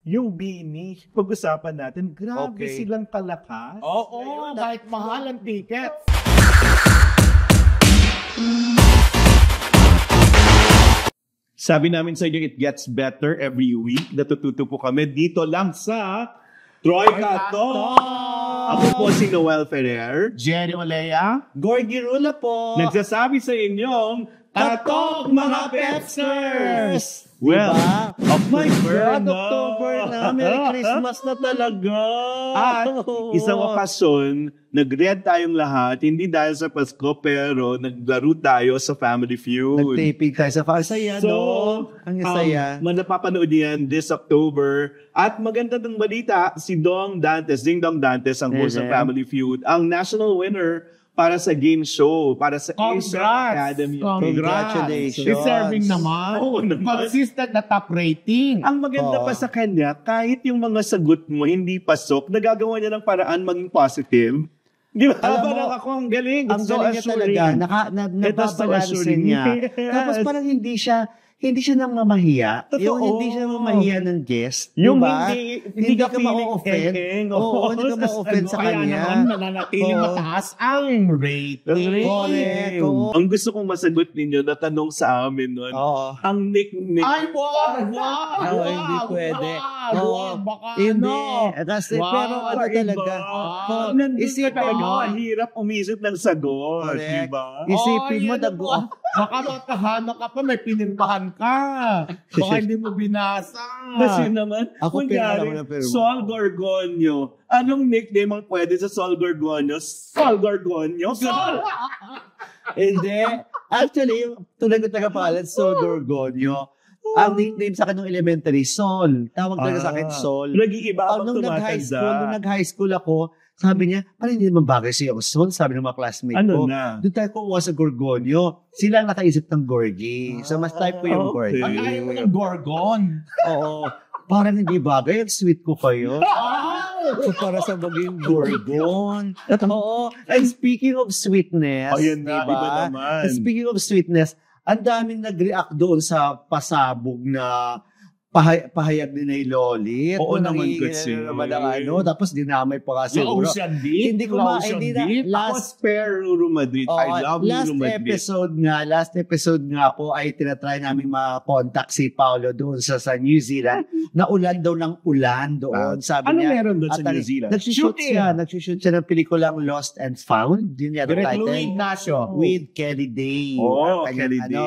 yung Bini, pag-usapan natin, grabe silang kalakas. Oo, kahit mahal ang ticket. Sabi namin sa inyo, it gets better every week. Natututo po kami dito lang sa Troika Talk. Ako po si Noel Ferrer. Jerry Olea. Gorgie Rula po. Nagsasabi sa inyong, Tatok mga Pepsters! Well, my God, October na. Merry Christmas na talaga. At isang okasyon, nag-read tayong lahat, hindi dahil sa Pasko, pero naglaro tayo sa Family Feud. Nag-taping tayo sa saya, no? Ang saya. Napapanood yan this October. At maganda ng balita, si Dong Dantes, Ding Dong Dantes, ang host ng Family Feud, ang national winner para sa game show, para sa Asian Academy. Congratulations. Deserving naman. Oo naman. Consistent na top rating. Ang maganda pa sa kanya, kahit yung mga sagot mo hindi pasok, nagagawa niya ng paraan maging positive. Di ba? Parang ako ang galing. Ang galing niya talaga. Nababalansin niya. Tapos parang hindi siya nang mamahiya. Totoo. Yung hindi siya mamahiya ng guest. Yung diba? hindi ka feeling ma-offend. Oo, hindi ka ma-offend sa kanya. Kaya naman mananatili mataas ang rating. Correct. Ang gusto kong masagot ninyo na tanong sa amin nun, ang nickname. Ay, wag! Hindi pwede. Baka hindi. Kasi, pero ano talaga. Isipin mo, mahirap umisip ng sagot. Diba? Isipin mo, baka makahanap ka pa, may pinirmahan ka. Baka hindi mo binasa. Kasi naman, kunyari, Sol Gorgonio. Anong nickname ang pwede sa Sol Gorgonio? Sol Gorgonio? Sol! Hindi. Actually, tulad ko taga-pangalan, Sol Gorgonio. Ang nickname sa akin ng elementary, Sol. Tawag talaga sa akin, Sol. Nag-iiba ang nung nag-high school ako, sabi niya, parang hindi naman bagay siya ang Sol, sabi ng mga classmate ko. Doon tayo kuha sa Gorgonio. Sila ang nakaisip ng Gorgie. So, mas type ko yung Gorgie. Ang ayaw mo ng Gorgon. Oo. Parang hindi bagay. Ang sweet ko kayo. So, para sa maging Gorgon. Oo. And speaking of sweetness, iba naman. Speaking of sweetness, ang daming nag-react doon sa pasabog na pahayag ni Nay Lolit. Oo naman kasi. Tapos dinamay pa kasi. Ocean Deep? Hindi ko hindi na. Last pair, Ruru Madrid. I love Ruru Madrid. Last episode nga po ay tinatry namin ma-contact si Paolo doon sa New Zealand. Na ulan daw ng ulan doon. Sabi niya. Ano meron doon sa New Zealand? Nagsushoot siya ng pelikulang Lost and Found. Yun yung title. Louis Ignacio. With Kelly Day. Kelly Day.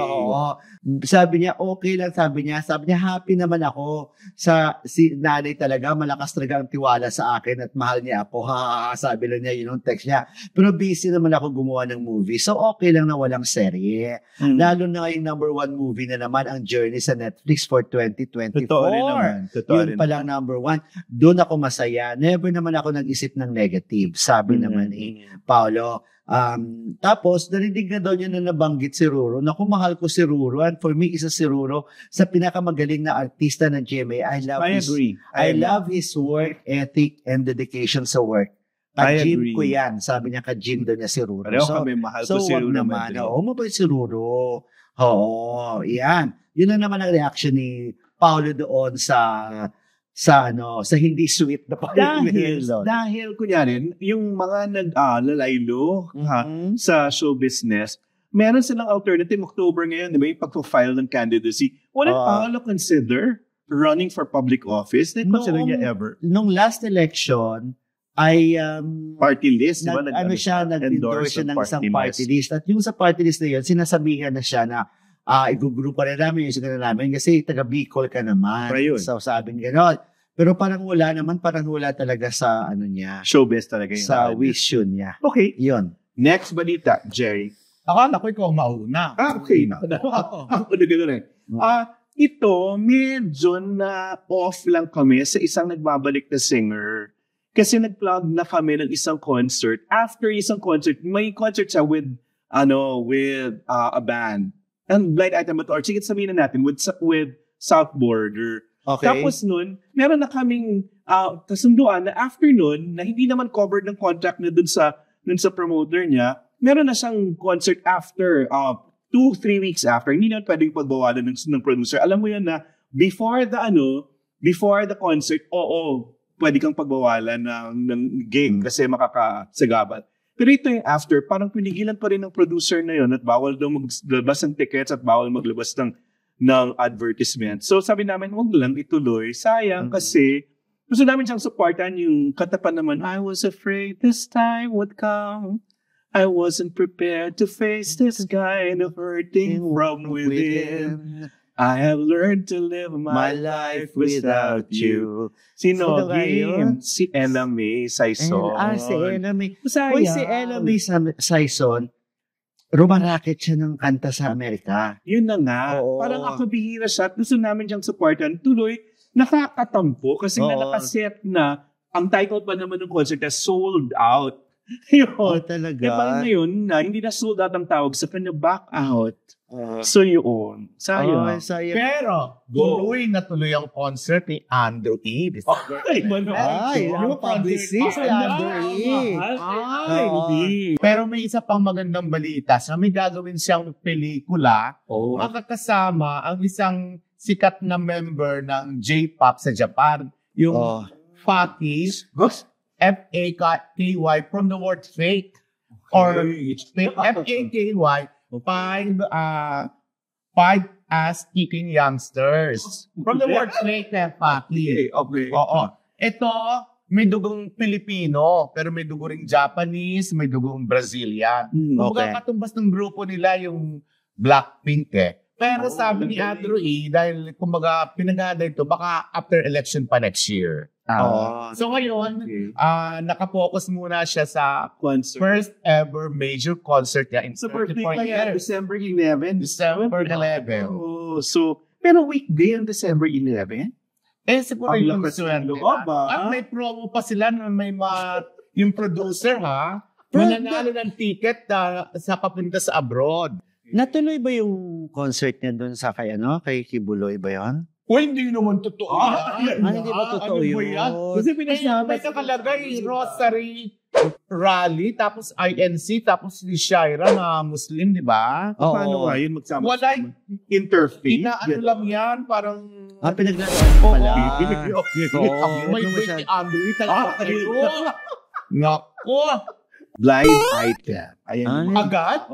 Sabi niya, okay lang. Sabi niya, happy naman ako sa si nanay talaga, malakas talaga ang tiwala sa akin at mahal niya ako. Sabi lang niya, yun yung text niya. Pero busy naman ako gumawa ng movie. So okay lang na walang serye. Lalo na ngayong number 1 movie na naman ang Journey sa Netflix for 2024. Totoo rin naman. Yun palang number 1. Doon ako masaya. Never naman ako nag-isip ng negative. Sabi naman Paolo. Tapos, narinig na daw niya na nabanggit si Ruro. Naku, mahal ko si Ruro. And for me, isa si Ruro sa pinakamagaling na artista ng GMA. I love his work ethic and dedication sa work. Ka-gym ko yan. Sabi niya, ka-gym daw niya si Ruro. Kami mahal ko si Ruro. Mabait si Ruro. Oo, yan. Yun na naman ang reaction ni Paolo doon sa hindi sweet na dahil kunyari yung mga nag-lalaylo sa show business, meron silang alternative. October ngayon, di ba, yung pag-file ng candidacy. Wala Paolo consider running for public office? Consider niya ever? Nung last election, ay party list, di ba? Nag-endorse siya ng isang party list. At yung sa party list na yun, sinasabihan na siya na igugrupa rin namin yung siguro namin kasi taga Bicol ka naman. So sabi niya gano'n. Pero parang wala talaga sa niya. Showbiz talaga yun. Sa vision niya. Okay. Yun. Next balita, Jerry. Akala ko ikaw mauna. Okay. Ako na gano'n eh. Ito, medyo na off lang kami sa isang nagbabalik na singer. Kasi nag-plug na kami ng isang concert. After isang concert, may concert siya with a band. And blind item at sige, sabihin na natin, with South Border. Okay. Tapos nun, meron na kaming kasunduan na after nun, na hindi naman covered ng contract na dun sa promoter niya, meron na siyang concert after, 2-3 weeks after. Hindi naman pwedeng pagbawalan ng producer. Alam mo yan na, before the before the concert, pwede kang pagbawalan ng gig kasi makakasagabal. Pero ito yung after, parang pinigilan pa rin ng producer na yun at bawal daw maglabas ng tickets at bawal maglabas ng advertisement. So sabi namin, huwag lang ituloy. Sayang kasi gusto namin siyang supportan yung kanta pa naman, I was afraid this time would come. I wasn't prepared to face this kind of hurting from within. I have learned to live my life without you. Sino yun? Si Ella May Saison. Si Ella May. Sayang. Uy, si Ella May Saison, rumarakit siya ng kanta sa Amerika. Yun na nga. Oo. Parang ako bihira siya at gusto namin siyang supportan. Tuloy, nakakatampo kasi nga nakaset na ang title pa naman ng concert na sold out. Yun. Talaga? Parang ngayon na hindi na sold out ang tawag sa kanya, back out. So yun. Sayang. Sayang. Pero, tuloy na tuloy ang concert ni Andrew E. Ang publicist si Andrew E. Pero may isa pang magandang balita. May gagawin siyang pelikula. Makakasama ang isang sikat na member ng J-pop sa Japan. Yung Faki. F-A-K-Y from the word fake. Or F-A-K-Y, five ass-kicking youngsters. From the word fake na Faki. Okay. Oo. Ito, may dugong Pilipino, pero may dugo ring Japanese, may dugong Brazilian. Kumbaga katumbas ng grupo nila yung Blackpink Pero sabi ni Andrew E, dahil kumbaga pinaganda ito, baka after election pa next year. So ngayon, nakapokus muna siya sa Concert. first ever major concert niya in 34 years. December 11. December 11. Pero weekday ang December 11? Siguro Ang yung lakas sweldo ng loob, At may promo pa sila na may yung producer mananalo ng ticket sa papunta sa abroad. Natuloy ba yung concert niya doon sa kay Kibuloy ba yun? Hindi naman totoo yan. Hindi ba totoo yun? Kasi may nakalagay Rosary Rally, tapos INC, tapos si Shaira na Muslim, di ba? Paano nga yun magsama? Wala, interfaith? inaano lang yan, parang... pinaglaruan pala. May break ni Andrew, talaga kayo. Nako! Blind item. Ayan. Agad?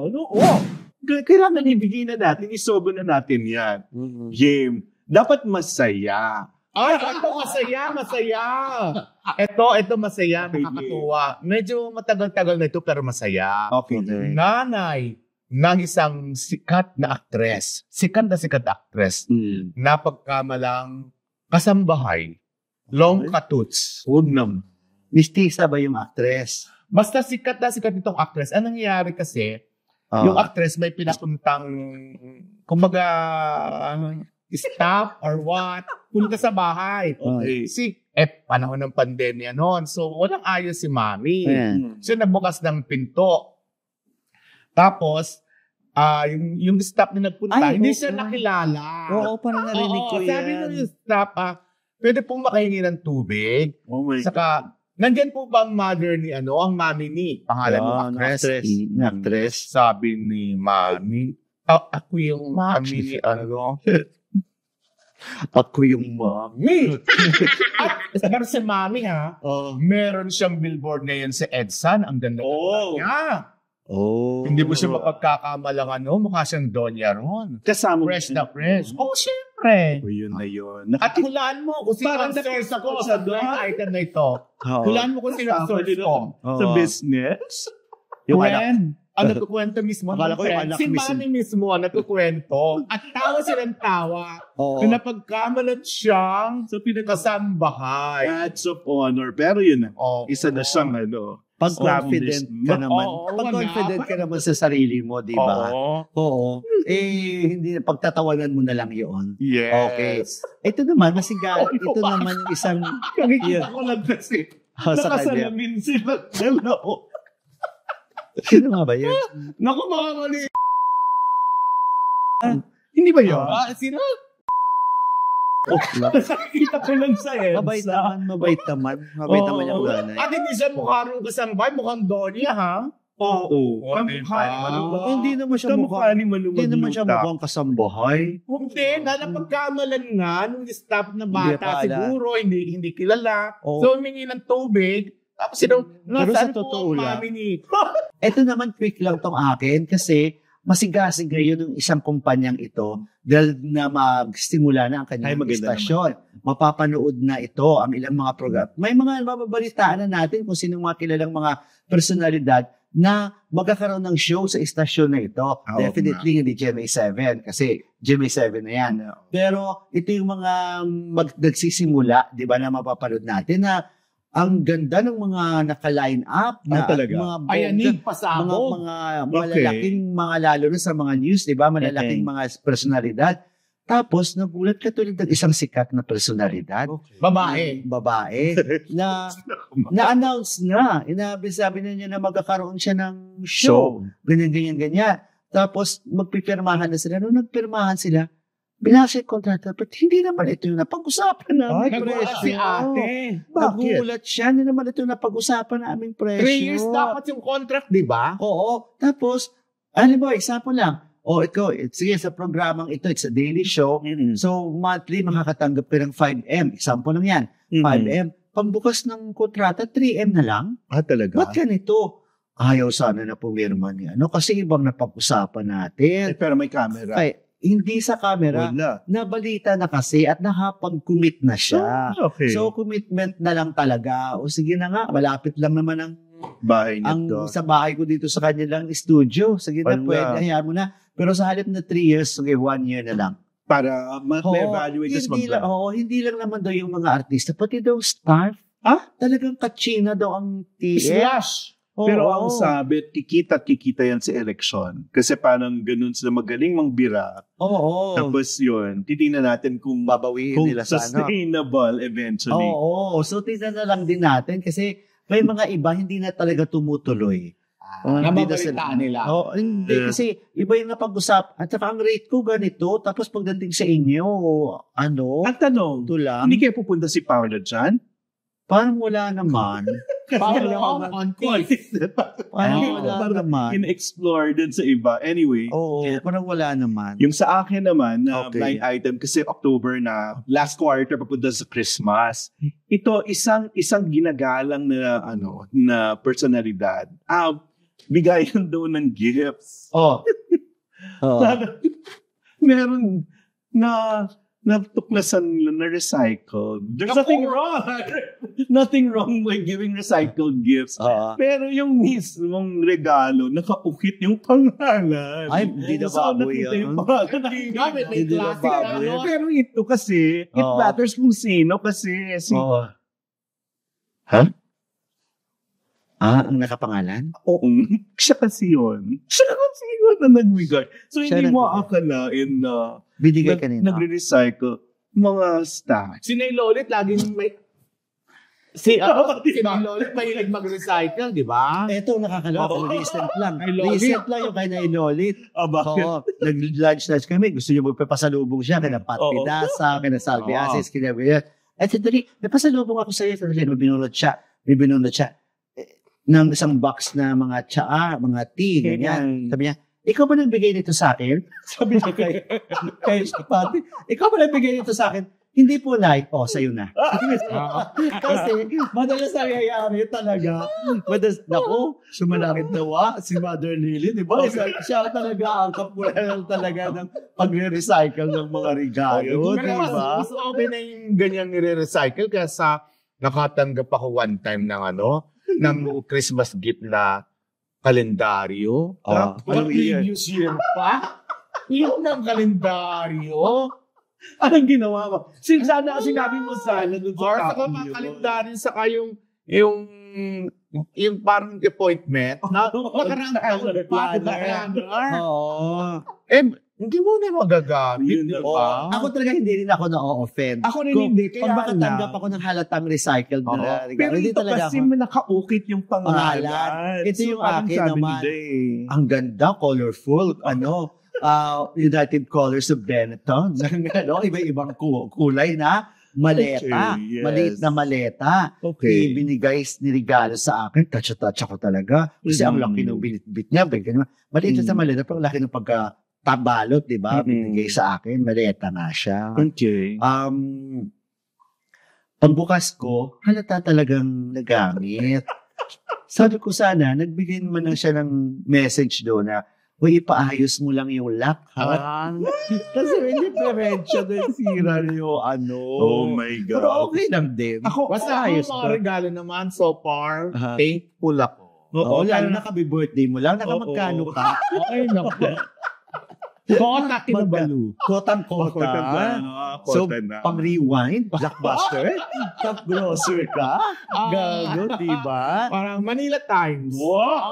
Kailangan ibigay na natin, isobo na natin yan. Game. Dapat masaya. Ito masaya. Ito masaya, nakakatuwa. Medyo matagal-tagal na ito, pero masaya. Okay. Nanay ng isang sikat na actress, na pagkamalang kasambahay, long katuts. Huwag naman. Mistisa ba yung actress? Basta sikat na sikat itong actress. Anong nangyayari kasi, yung actress may pinapuntang, kumbaga, staff or what, punta sa bahay. Okay. Panahon ng pandemya noon. So, walang ayos si Mami. So, nagbukas ng pinto. Tapos, yung staff na nagpunta, hindi siya nakilala. Parang narinig ko yan. Sabi ng staff, pwede pong makahingi ng tubig. Saka, nandyan po ba ang mother ni ang mami ni, pangalan ng actress? Sabi ni Mami, ako yung mami ni Ako yung mami. Pero si Mami meron siyang billboard ngayon sa EDSA. Ang ganda niya. Hindi mo siya mapagkakamalang mukha siyang Donya ron. Kasama Fresh na fresh. Siyempre. Yun na yun. At hulaan mo kung sino ang source ko sa item na ito. Hulaan mo kung sino ang source ko. Sa business? Yung Friend. Nagkukwento mismo. Akala ko yung anak si mismo. Mami mismo nagkukwento. At tawa silang tawa. Na napagkamalan siyang kasambahay. Badge of honor. Pero yun na. Isa na siyang Pag confident ka naman. Pag confident ka naman sa sarili mo, di ba? Oo. Hindi na, pagtatawanan mo na lang yun. Yes. Okay. Ito naman, masiga. Ito naman yung isang... Nakikita ko lang kasi. Nakasalamin sila. Sino nga ba yun? Naku, mga mali. Hindi ba yun? Sino? Nakikita ko lang sa Mabait naman yung nanay. At hindi siya mukha rin kasambay, mukhang Donya, Oo. Oh, Kamukha ni Malulutak. Hindi naman siya Kamukha ni Hindi naman siya Malulutak. mukhang kasambahay. Hindi, napagkamalan nga nung staff na Hindi bata pala. siguro, hindi kilala. Oo. So, humingi ng tubig. Tapos sinong, Pero sa nasaan po totoo ang lang, mami ni... Ito naman quick lang tong akin kasi masigasig ngayon ng isang kumpanyang ito dahil na magsimula na ang Ay, kanyang maganda istasyon. Mapapanood na ito ang ilang mga program. May mga mababalitaan na natin kung sinong mga kilalang mga personalidad na magkakaroon ng show sa istasyon na ito. Definitely hindi GMA7 kasi GMA7 na yan. Pero ito yung mga nagsisimula, di ba, na mapapanood natin na ang ganda ng mga naka-line up na talaga? mga Ayanig, mga pasabog. malalaking mga lalo na sa mga news, di ba? Malalaking mga personalidad. Tapos nagulat ka tulad ng isang sikat na personalidad. Babae. Babae na na-announce na. Sabi na niya na magkakaroon siya ng show. Ganyan. Tapos magpipirmahan na sila. Nung nagpirmahan sila, binasa yung kontrata, but hindi naman ito yung napag-usapan namin. Nagulat si ate. Nagulat siya, hindi naman ito yung napag-usapan namin presyo. 3 years dapat yung contract, di ba? Oo. Tapos, ano ba, example lang. Ito, sige, sa programang ito, it's a daily show. So, monthly, makakatanggap ka ng 5M. Example lang yan. 5M. Pagbukas ng kontrata, 3M na lang. Talaga? Ba't ganito? Ayaw sana na pumirma niya. Kasi ibang napag-usapan natin. Pero may camera. Ay, hindi sa camera. Wala. Nabalita na kasi at nakapag-commit na siya. Okay. So, commitment na lang talaga. O sige na nga, malapit lang naman ang bahay nito. sa bahay ko dito sa kanilang studio. Sige na, Wala. pwede, hayaan mo na. Pero sa halip na 3 years, sige, 1 year na lang. Para ma-evaluate as hindi lang, hindi lang naman daw yung mga artista, pati daw staff. Talagang kachina daw ang TS. Slash. Pero ang sabi, kikita yan sa eleksyon. Kasi parang ganun sila magaling mangbira. Oo. Tapos yun, titingnan natin kung babawiin nila sa ano. sustainable eventually. Oo. So, tingnan na lang din natin kasi may mga iba hindi na talaga tumutuloy. Nababalitaan nila. Hindi kasi iba yung napag-usap. At saka ang rate ko ganito, tapos pagdating sa inyo, Ang tanong, ito lang. hindi kaya pupunta si Paula dyan? Parang wala naman. Paolo, konti. Parang wala naman. In-explore dun sa iba. Anyway, Oo, parang wala naman. yung sa akin naman na Okay. blind item kasi October na last quarter papunta sa Christmas. Ito isang ginagalang na personalidad. Bigayan daw ng gifts. Oo. Meron na natuklasan na recycled. There's nothing wrong. Nothing wrong with giving recycled gifts. Oo. Pero yung mismong regalo, nakaukit yung pangalan. Ay, hindi na So, baboy nakita yan. yung pangalan. Gamit, may Hindi na classic baboy. ano. Pero ito kasi, it Oo. matters kung sino kasi. Oo. Ang nakapangalan? Oo, siya kasi yun. Siya kasi yun na nagbigay. So, Siya hindi mo nagbigay. akalain na Binigay kanina. nagre-recycle mga stacks. Si Nay Lolit, laging may... Si Nay Lolit, mahilig mag-recycle, di ba? Eto, nakakaloka. Recent lang. Kay Lolit. Recent lang yung kay Nay Lolit. Bakit? Oo. Nag-lunch kami. Gusto niyo magpapasalubong siya. Kaya Pat Oo. Pinasa, kaya Salvi Asis, kaya ganyan. At sandali, may pasalubong ako sa iyo. May binunod siya. Ng isang box na mga tsaa, mga tea, ganyan. Sabi niya, ikaw ba nagbigay nito sa akin? Sabi niya kay Pati, ikaw ba nagbigay nito sa akin? Hindi po like, sa'yo na. Kasi, madalas nangyayari talaga. Naku, sumalangit nawa si Mother Lily, di ba? Siya talaga ang kapulan talaga ng pagre-recycle ng mga regalo, di ba? Mas okay na yung ganyang nire-recycle kaya nakatanggap ako one time ng Christmas gift na kalendaryo. Anong year? Previous year pa? Yung ng kalendaryo. Anong ginawa mo? Sana sinabi mo sana dun Or sa saka top mga view. kalendaryo, saka yung parang appointment. Nakarang calendar. Oo. Hindi mo na magagamit, Yun di na ba? Ako talaga hindi rin ako na-offend. Ako rin hindi. Pag Kaya makatanggap lang. ako ng halatang recycled na Pero regalo, hindi ito talaga kasi ako. nakaukit yung pangalan. Pangalan. Ito yung parang akin sabi naman. nila eh. Ang ganda, colorful, United Colors of Benetton. Iba-ibang kulay na. maleta. Okay, yes. Maliit na maleta. Okay. Ibinigay, nirigalo sa akin. Touch ako talaga. Kasi ang laki ng binitbit niya. Maliit na maleta, pero laki ng pagkatabalot, di ba? Binigay sa akin. Maleta nga siya. Okay. Pagbukas ko, halata talagang nagamit. Sabi ko sana, nagbigay naman lang siya ng message doon na, uy, ipaayos mo lang yung lock, ha? Kasi may diferensya doon, sira na yung ano. Oh my God. Pero okay lang din. Basta ayos mga ba? regalo naman so far, Aha. thankful ako. Oo, lalo na kabi-birthday mo lang, nakamagkano ka? Ay, naku. Kota kinabalu. Kotang-kota. So, pang-rewind, blockbuster, top grosser ka, gago, diba? Parang Manila Times.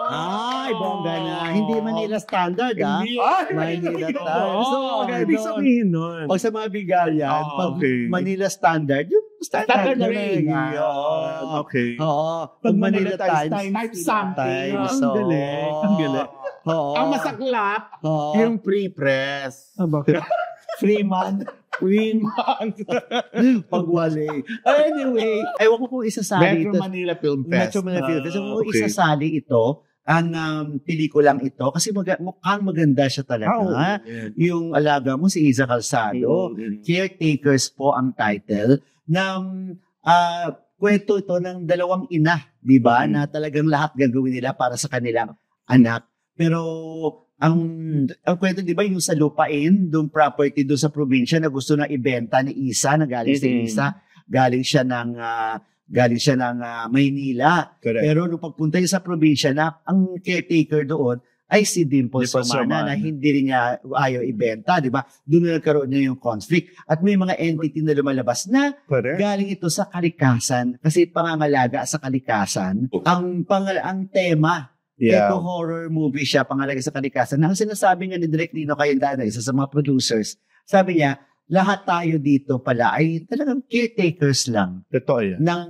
Ay, bongga na. Hindi Manila Standard, ha? Hindi. Manila Times. So, Ibig sabihin nun. pag sa mga bigalyan, pag okay. Manila Standard, yung standard na rin. Okay. Oo. Pag Manila Times, Times something. Times. Ang galing. Ang galing. Oo. Ang masaklap, Oo. yung pre-press. Bakit? Free man. Free month. Pagwali. Anyway, ewan ko kung isasali Metro ito. Manila Film Fest. Metro Manila Film Fest. Ewan ko kung okay. isasali ito, ang pelikulang ito, kasi mukhang maganda siya talaga. Yung alaga mo, si Iza Calzado. Caretakers po ang title ng kwento ito ng dalawang ina, di ba? Na talagang lahat gagawin nila para sa kanilang anak. Pero ang kwento, di ba, yung sa lupain, doon property doon sa probinsya na gusto na ibenta ni Isa, na galing sa Isa, galing siya ng Maynila. Correct. Pero nung pagpunta niya sa probinsya na, ang caretaker doon ay si Dimple Dimple Somana Somana. na hindi rin niya ayaw ibenta, di ba? Doon na nagkaroon niya yung conflict. At may mga entity na lumalabas na Correct. galing ito sa kalikasan, kasi pangangalaga sa kalikasan. Ang tema, ito horror movie siya, pangalaga sa kalikasan. Ang sinasabi nga ni Direk Nino Cayendana, isa sa mga producers, sabi niya, lahat tayo dito pala ay talagang caretakers lang Totoo yan. ng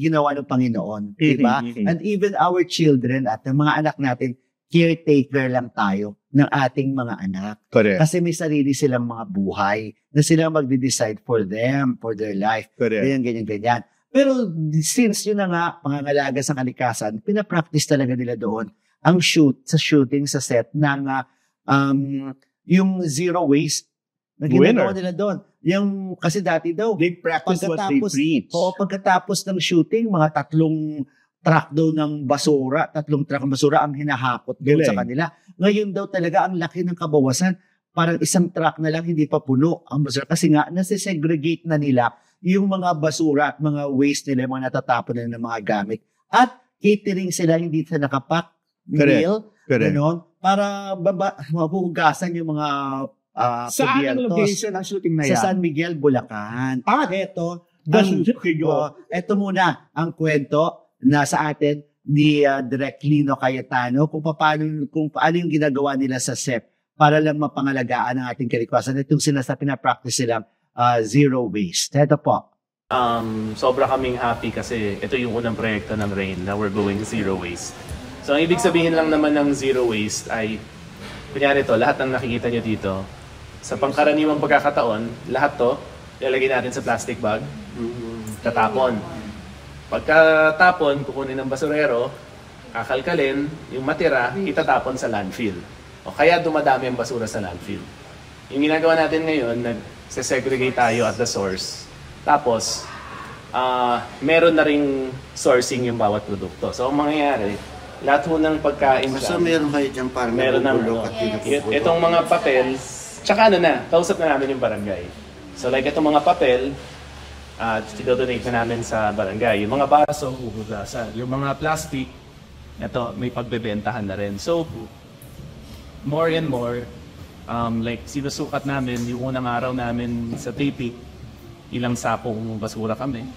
ginawa ng Panginoon. Diba? And even our children at ang mga anak natin, caretaker lang tayo ng ating mga anak. Correct. Kasi may sarili silang mga buhay na sila magde-decide for them, for their life. Correct. Ganyan. Pero since yun na nga, pangangalaga sa kalikasan, pinapractice talaga nila doon ang shooting sa set ng yung zero waste na ginagawa nila doon. Yung, kasi dati daw, They practice what they preach. Oo, pagkatapos ng shooting, mga 3 truck daw ng basura, 3 truck ng basura ang hinahakot doon sa kanila. Ngayon daw talaga ang laki ng kabawasan. Parang 1 truck na lang hindi pa puno ang basura. Kasi nga, nasi-segregate na nila yung mga basura at mga waste nila, mga natatapon nila ng mga gamit. At catering sila, hindi sa nakapack meal, ganon, para mapuhugasan yung mga Saan ang probyertos. location ng shooting na yan? Sa San Miguel, Bulacan. Ito, ito muna ang kwento na sa atin ni Direk Lino Cayetano kung paano yung ginagawa nila sa SEP para lang mapangalagaan ang ating kalikasan. Itong pinapractice silang zero waste. Ito po. Sobra kaming happy kasi ito yung unang proyekto ng RAIN na we're going zero waste. So ang ibig sabihin lang naman ng zero waste ay, kunyari to, lahat ng nakikita nyo dito, sa pangkaraniwang pagkakataon, lahat to, ilalagay natin sa plastic bag, tatapon. Pagkatapon, kukunin ng basurero, kakalkalin, yung matira, itatapon sa landfill. O kaya dumadami ang basura sa landfill. Yung ginagawa natin ngayon, nag-segregate tayo at the source. Tapos, meron na ring sourcing yung bawat produkto. So, ang mangyayari, lahat ho ng pagkain So, dyan, meron kayo dyan parang meron ng itong mga papel, tsaka kausap na namin yung barangay. So like itong mga papel, donate na namin sa barangay. Yung mga baso, huhugasan. Yung mga plastic, ito, may pagbebentahan na rin. So, more and more, like sinusukat namin, yung unang araw namin sa taping, ilang sakong basura kami.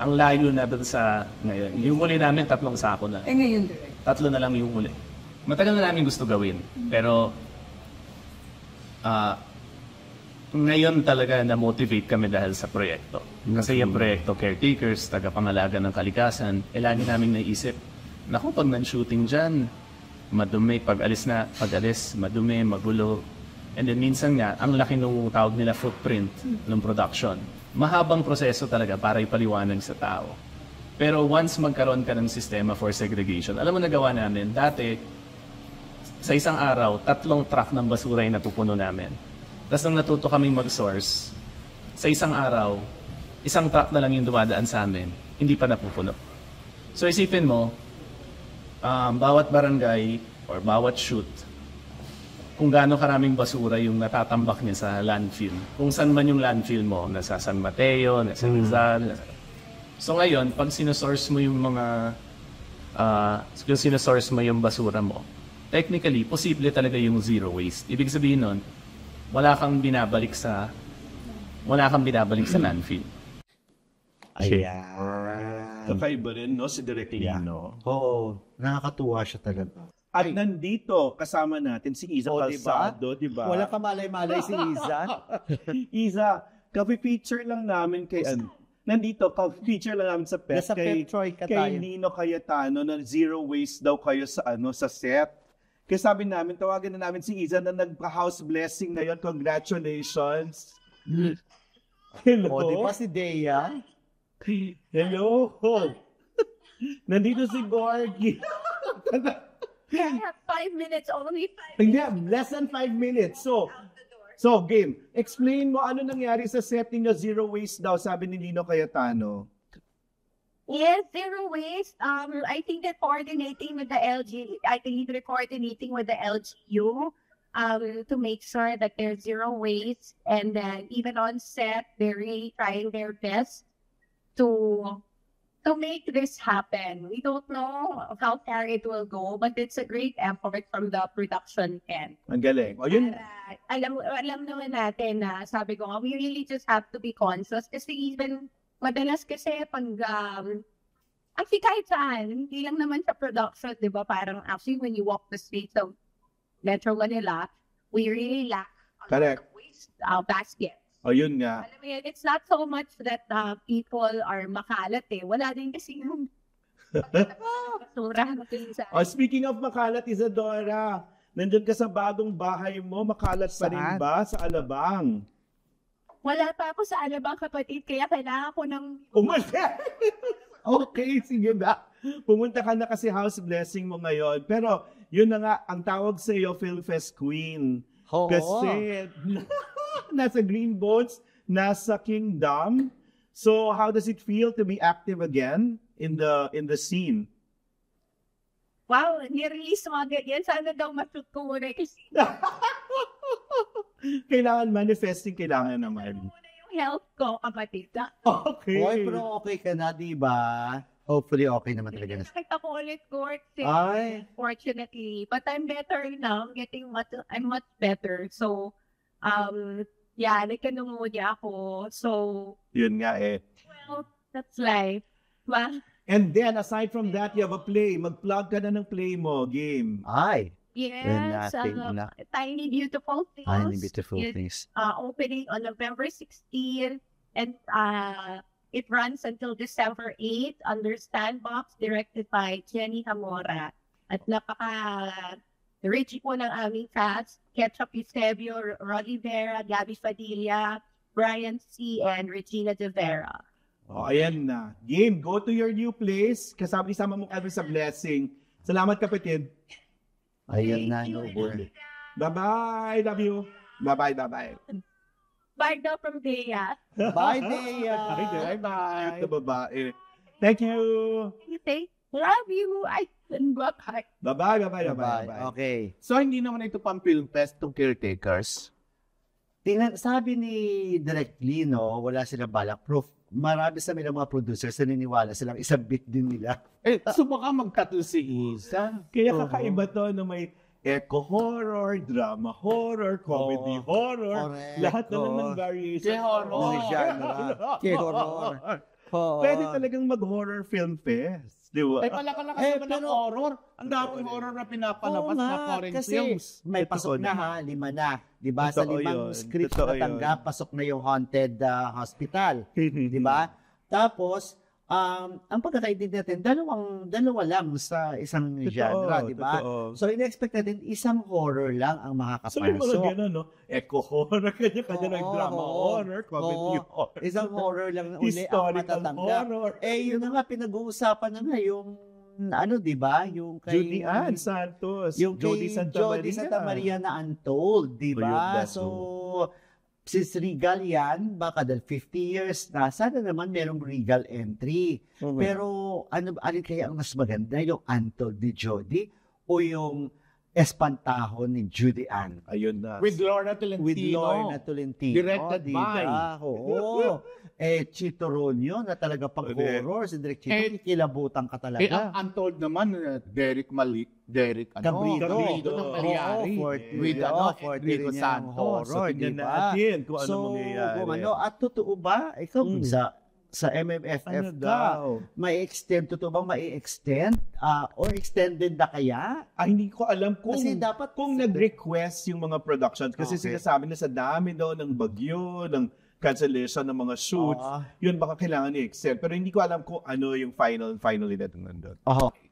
Ang layo na doon sa ngayon. Yung huli namin, 3 sako na. Ngayon, direct. 3 na lang yung huli. Matagal na namin gusto gawin. Pero, ngayon talaga na-motivate kami dahil sa proyekto. Kasi yung proyekto, caretakers, tagapangalaga ng kalikasan, lagi namin naisip, naku, pag nan-shooting dyan, madumi, pag-alis, madumi, magulo. And then minsan nga, ang laki nung tawag nila footprint ng production. mahabang proseso talaga para ipaliwanag sa tao. Pero once magkaroon ka ng sistema for segregation, alam mo nagawa namin, dati, sa isang araw, 3 truck ng basura yung napupuno namin. Tapos nang natuto kaming mag-source, sa isang araw, 1 truck na lang yung dumadaan sa amin, hindi pa napupuno. So isipin mo, bawat barangay or bawat shoot, kung gaano karaming basura yung natatambak niya sa landfill. Kung saan man yung landfill mo, nasa San Mateo, nasa Rizal. So ngayon, pag sinusource mo yung mga, sinusource mo yung basura mo, technically, posible talaga yung zero waste. Ibig sabihin nun, wala kang binabalik sa landfill. Ayan. Kakaiba rin, no? Si Direk Lino. Oo, nakakatuwa siya talaga. At nandito, kasama natin si Iza Calzado, di ba? Wala ka malay-malay si Iza. Iza, ka-feature lang namin kay nandito, ka-feature lang namin sa PET Nasa Petroy ka kay tayo. Nino Cayetano na zero waste daw kayo sa sa set. Kaya sabi namin, tawagan na namin si Iza na nagpa-house blessing na yon. Congratulations. Hello. O, di ba si Dea? Hello. Nandito si Gorgie. I have 5 minutes, only 5 Hindi, minutes. less than 5 minutes. Out the door. So, game. Explain mo ano nangyari sa setting niyo, zero waste daw, sabi ni Nino Cayetano. Yes, zero waste. I think that coordinating with the they're coordinating with the LGU to make sure that there's zero waste. And then even on set, they're really trying their best to make this happen. We don't know how far it will go, but it's a great effort from the production end. Ang galing. O yun, Alam naman natin na sabi ko nga, we really just have to be conscious kasi even madalas kasi pag actually kahit saan, hindi lang naman sa production, di ba? Parang actually when you walk the streets of Metro Manila, we really lack a lot Correct. of waste baskets. o yun nga. Alam mo yun, it's not so much that people are makalat eh. Wala din kasi yung basura. O speaking of makalat, Isadora, nandun ka sa bagong bahay mo, makalat pa rin Saan? ba sa Alabang? Wala pa ako sa Alabang, kapatid, kaya kailangan ko ng Pumunta. Okay, sige na. Pumunta ka na kasi house blessing mo ngayon. Pero yun na nga, ang tawag sa iyo, Philfest Queen. Oo. Kasi nasa Green Bones, nasa Kingdom. So how does it feel to be active again in the scene? wow, nirelease mga ganyan. Sana daw mashoot ko muna kasi Kailangan manifesting, kailangan naman. muna yung health ko, kapatid. Okay. Hoy, pero okay ka na, di ba? Hopefully, okay naman talaga na. Nakita ko ulit court, Ay. fortunately. But I'm better now. I'm much better. So, yeah, nagkanungunya ako. So, Yun nga eh. well, that's life. Diba? And then, aside from that, you have a play. Mag-plug ka na ng play mo, game. Ay, Yes, natin na. Tiny Beautiful Things. ay, beautiful It's things. opening on November 16 and it runs until December 8 under Standbox, directed by Jenny Zamora. At napaka-rich po ng aming cast. Ketchup Eusebio, Roddy Vera, Gabby Padilla, Brian C. and Regina De Vera. O, ayan na. Game, go to your new place. Kasama mo kami sa blessing. Salamat, kapatid. Ayun na, no word. Bye-bye. Love you. Bye-bye. Bye daw from Dea. Bye, Dea. Bye-bye. Ito babae. Thank you. Love you. Bye. Bye-bye. Okay. So, hindi naman ito pang film fest itong Caretakers. Sabi ni Direk Lino, wala silang balak. Marami sa mga producers na naniniwala silang isabit din nila. So, baka magkatol si Isa. Kaya kakaiba to na may eco-horror, drama horror, comedy horror. Correct. Lahat na lang ng Oo. variation. K-horror. Genre. K-horror. Oo. Pwede talagang mag-horror film fest. Di ba? Ay, palaka-lakas naman ng pero- horror. Ang daming horror na pinapalabas Oo na nga, foreign kasi films. may pasok Totoo na ha, 5 na. Di ba? Sa Totoo 5 yun. scripts Totoo na tanggap, pasok na yung Haunted Hospital. Di ba? Tapos, ang pagkakaintindi natin, dalawa lang sa isang genre, di ba? So, in-expect natin, isang horror lang ang So, yung mga makakapasok. gano'n, no? Eco-horror, kanya-kanya ng drama Oo, horror, comedy horror. Isang horror lang uli ang Historical matatanggap. horror. Yun na nga, pinag-uusapan na nga yung, di ba? Yung kay... Judy Ann Santos. Yung Jody kay Santa Jody Santa Maria na Untold, di Oh, yun, ba? that's So, si Regal yan, baka dahil 50 years na, sana naman merong Regal entry. Pero, alin kaya ang mas maganda? Yung Untold ni Jody o yung Espantahon ni Judy Ann? Ayun na. With Lorna Tolentino. With Lorna Tolentino. Directed di ba? by. Oo. Chito Ronyo na talaga pag horror. Si Direk Chito, kikilabutan ka talaga. Ang Untold naman, Derek Cabrito. ng Malyari. With 40 Rico rin yan ang Santos. horror, Tingnan di ba? natin kung ano So, mangyayari. kung ano, at totoo ba, ikaw sa MMFF Ano ka, daw? may extend, totoo bang may extend? Or extended na kaya? Hindi ko alam kung Kasi dapat kung nag-request yung mga productions kasi Okay. sinasabi na sa dami daw ng bagyo, ng cancellation ng mga shoots, yun baka kailangan i-extend. Pero hindi ko alam kung ano yung finally na nandun.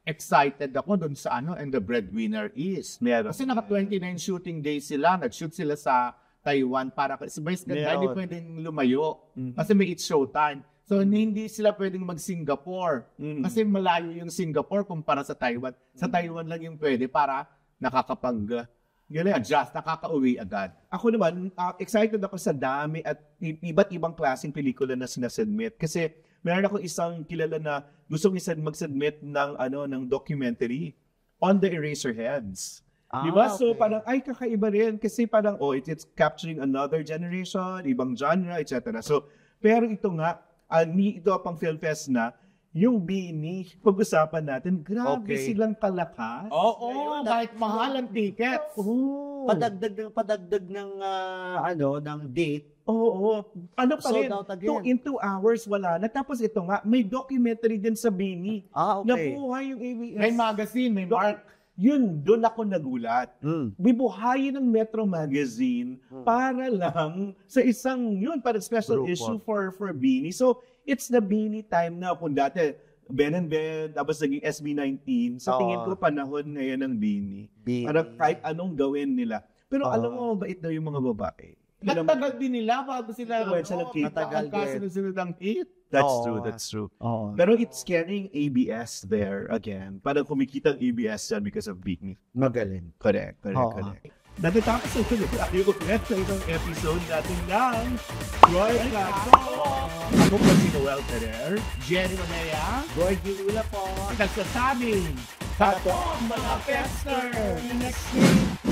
Excited ako dun sa and the breadwinner is. Meron. Kasi naka 29 shooting days sila. Nag-shoot sila sa Taiwan para kasi vice ganda, hindi pwedeng lumayo. Kasi may it's showtime. So, hindi sila pwedeng mag-Singapore. Kasi malayo yung Singapore kumpara sa Taiwan. Sa Taiwan lang yung pwede para adjust, nakaka-uwi agad. Ako naman, excited ako sa dami at iba't ibang klaseng pelikula na sinasubmit. Kasi meron ako isang kilala na gustong mag-submit ng documentary on the Eraserheads. Diba? Okay. So parang, kakaiba rin. Kasi parang, it's capturing another generation, ibang genre, etc. So, pero ito nga, ito pang film fest na, yung Bini, pag-usapan natin, grabe silang kalakas. Oo, kahit mahal ang ticket. Padagdag ng date. Oo. Ano pa rin? Sold out again. In 2 hours, wala na. Tapos ito nga, may documentary din sa Bini. Okay. Nabuhay yung ABS. May magazine, may mark. Yun, doon ako nagulat. Bibuhayin ng Metro Magazine para lang sa para special issue for Bini. So, it's the Bini time na. Kung dati, Ben and Ben, tapos naging SB19. Sa tingin ko, panahon ngayon ng Bini. Para kahit anong gawin nila. Pero alam mo, mabait daw yung mga babae. Nagtagal din nila bago sila Matagal din. kasunod-sunod ang hit. That's true. Pero it's carrying ABS there again. Parang kumikita ang ABS dyan because of Bini. Magaling. Correct. Natatapos ang yung ulit sa isang episode natin ng Roy Cato. Ako po si Noel Ferrer. Jerry Manea. Roy Gilula po. Nagsasabing, Cato, mga Pester! Next week.